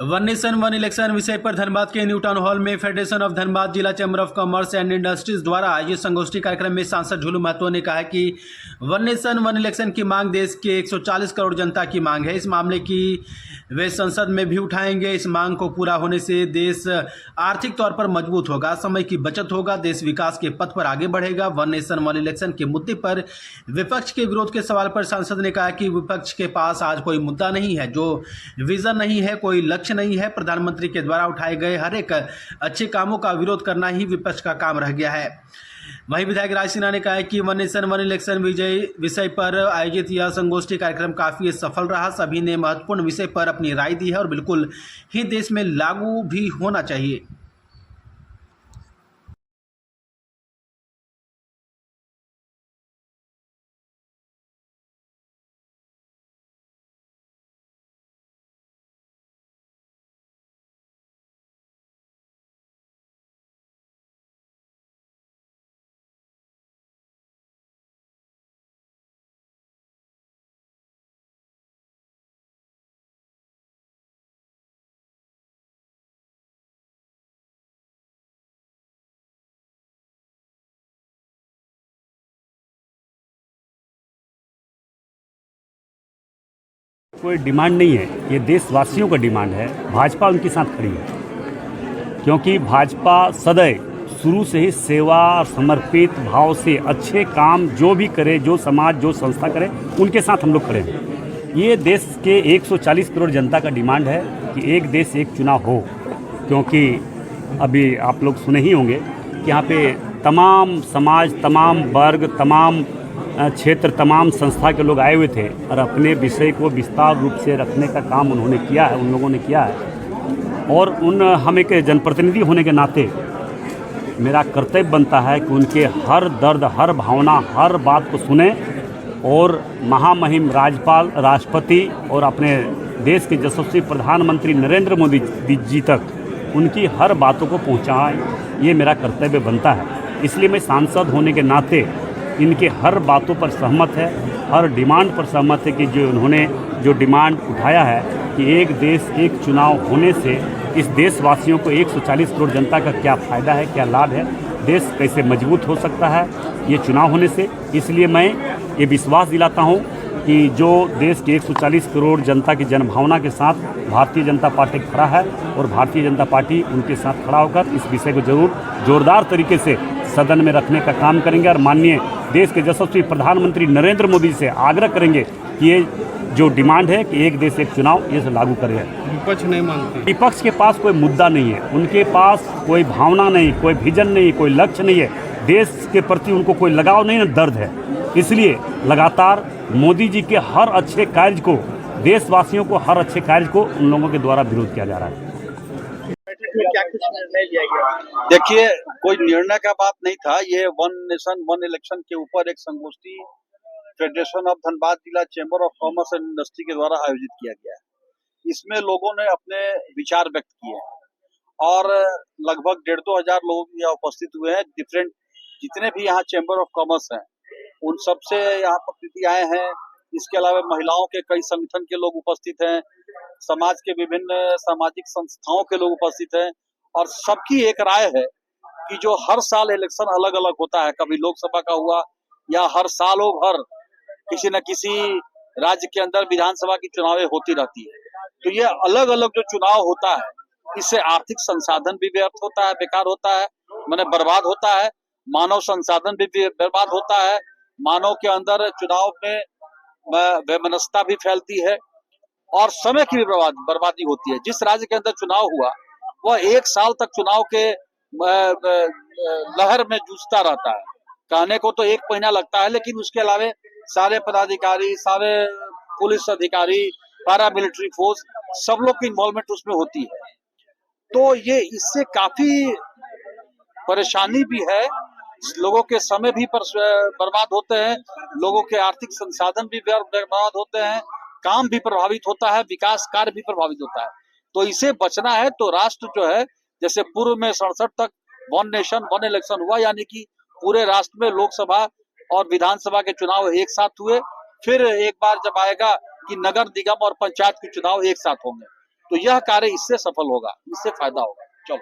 One nation one election विषय पर धनबाद के न्यू टाउन हॉल में फेडरेशन ऑफ धनबाद जिला chamber of commerce and industries द्वारा आयोजित संगोष्ठी कार्यक्रम में सांसद झूलू महतो ने कहा कि वन नेशन वन इलेक्शन की मांग देश के 140 करोड़ जनता की मांग है। इस मामले की वे संसद में भी उठाएंगे। इस मांग को पूरा होने से देश आर्थिक तौर पर मजबूत होगा, समय की बचत होगा, देश विकास के पथ पर आगे बढ़ेगा। वन नेशन वन इलेक्शन के मुद्दे पर विपक्ष के विरोध के सवाल पर सांसद ने कहा कि विपक्ष के पास आज कोई मुद्दा नहीं है, जो विजन नहीं है, कोई लक्ष्य नहीं है। प्रधानमंत्री के द्वारा उठाए गए हर एक अच्छे कामों का विरोध करना ही विपक्ष का काम रह गया है। वहीं विधायक राज सिन्हा ने कहा है कि वन नेशन वन इलेक्शन विषय पर आयोजित यह संगोष्ठी कार्यक्रम काफी सफल रहा। सभी ने महत्वपूर्ण विषय पर अपनी राय दी है और बिल्कुल ही देश में लागू भी होना चाहिए। कोई डिमांड नहीं है, ये देशवासियों का डिमांड है। भाजपा उनके साथ खड़ी है क्योंकि भाजपा सदैव शुरू से ही सेवा और समर्पित भाव से अच्छे काम जो भी करे, जो समाज जो संस्था करे, उनके साथ हम लोग खड़े हैं। ये देश के 140 करोड़ जनता का डिमांड है कि एक देश एक चुनाव हो, क्योंकि अभी आप लोग सुने ही होंगे कि यहाँ पे तमाम समाज, तमाम वर्ग, तमाम क्षेत्र, तमाम संस्था के लोग आए हुए थे और अपने विषय को विस्तार रूप से रखने का काम उन्होंने किया है, उन लोगों ने किया है। और हम एक जनप्रतिनिधि होने के नाते मेरा कर्तव्य बनता है कि उनके हर दर्द, हर भावना, हर बात को सुने और महामहिम राज्यपाल, राष्ट्रपति और अपने देश के यशस्वी प्रधानमंत्री नरेंद्र मोदी जी तक उनकी हर बातों को पहुँचाएं, ये मेरा कर्तव्य बनता है। इसलिए मैं सांसद होने के नाते इनके हर बातों पर सहमत है, हर डिमांड पर सहमत है कि जो उन्होंने जो डिमांड उठाया है कि एक देश एक चुनाव होने से इस देशवासियों को 140 करोड़ जनता का क्या फ़ायदा है, क्या लाभ है, देश कैसे मजबूत हो सकता है ये चुनाव होने से। इसलिए मैं ये विश्वास दिलाता हूँ कि जो देश के 140 करोड़ जनता की जनभावना के साथ भारतीय जनता पार्टी खड़ा है और भारतीय जनता पार्टी उनके साथ खड़ा होकर इस विषय को जरूर जोरदार तरीके से सदन में रखने का काम करेंगे और माननीय देश के यशस्वी प्रधानमंत्री नरेंद्र मोदी से आग्रह करेंगे कि ये जो डिमांड है कि एक देश एक चुनाव, ये लागू करें। विपक्ष नहीं मानते। विपक्ष के पास कोई मुद्दा नहीं है, उनके पास कोई भावना नहीं, कोई विजन नहीं, कोई लक्ष्य नहीं है, देश के प्रति उनको कोई लगाव नहीं, न दर्द है। इसलिए लगातार मोदी जी के हर अच्छे कार्य को, देशवासियों को हर अच्छे कार्य को उन लोगों के द्वारा विरोध किया जा रहा है। क्या कुछ निर्णय लिया गया? देखिए, कोई निर्णय का बात नहीं था। ये वन नेशन वन इलेक्शन के ऊपर एक संगोष्ठी फेडरेशन ऑफ धनबाद जिला chamber of commerce and industry के द्वारा आयोजित किया गया है। इसमें लोगों ने अपने विचार व्यक्त किए और लगभग 1,500 हजार लोग यहाँ उपस्थित हुए हैं। डिफरेंट जितने भी यहाँ चैम्बर ऑफ कॉमर्स हैं उन सबसे यहाँ प्रतिनिधि आए हैं। इसके अलावा महिलाओं के कई संगठन के लोग उपस्थित हैं, समाज के विभिन्न सामाजिक संस्थाओं के लोग उपस्थित हैं और सबकी एक राय है कि जो हर साल इलेक्शन अलग अलग होता है, कभी लोकसभा का हुआ या हर सालों भर किसी न किसी राज्य के अंदर विधानसभा की चुनावें होती रहती है, तो ये अलग अलग जो चुनाव होता है इससे आर्थिक संसाधन भी व्यर्थ होता है, बेकार होता है, माने बर्बाद होता है, मानव संसाधन भी बर्बाद होता है, मानव के अंदर चुनाव में वैमनस्यता भी फैलती है और समय की भी बर्बादी होती है। जिस राज्य के अंदर चुनाव हुआ वह 1 साल तक चुनाव के लहर में जूझता रहता है। कहने को तो 1 महीना लगता है, लेकिन उसके अलावे सारे पदाधिकारी, सारे पुलिस अधिकारी, पैरा मिलिट्री फोर्स, सब लोग की इन्वॉल्वमेंट उसमें होती है। तो ये इससे काफी परेशानी भी है, लोगों के समय भी बर्बाद होते हैं, लोगों के आर्थिक संसाधन भी बर्बाद होते हैं, काम भी प्रभावित होता है, विकास कार्य भी प्रभावित होता है। तो इसे बचना है तो राष्ट्र जो है, जैसे पूर्व में 67 तक वन नेशन वन इलेक्शन हुआ, यानी कि पूरे राष्ट्र में लोकसभा और विधानसभा के चुनाव एक साथ हुए, फिर एक बार जब आएगा कि नगर निगम और पंचायत के चुनाव एक साथ होंगे। तो यह कार्य इससे सफल होगा, इससे फायदा होगा। चलो।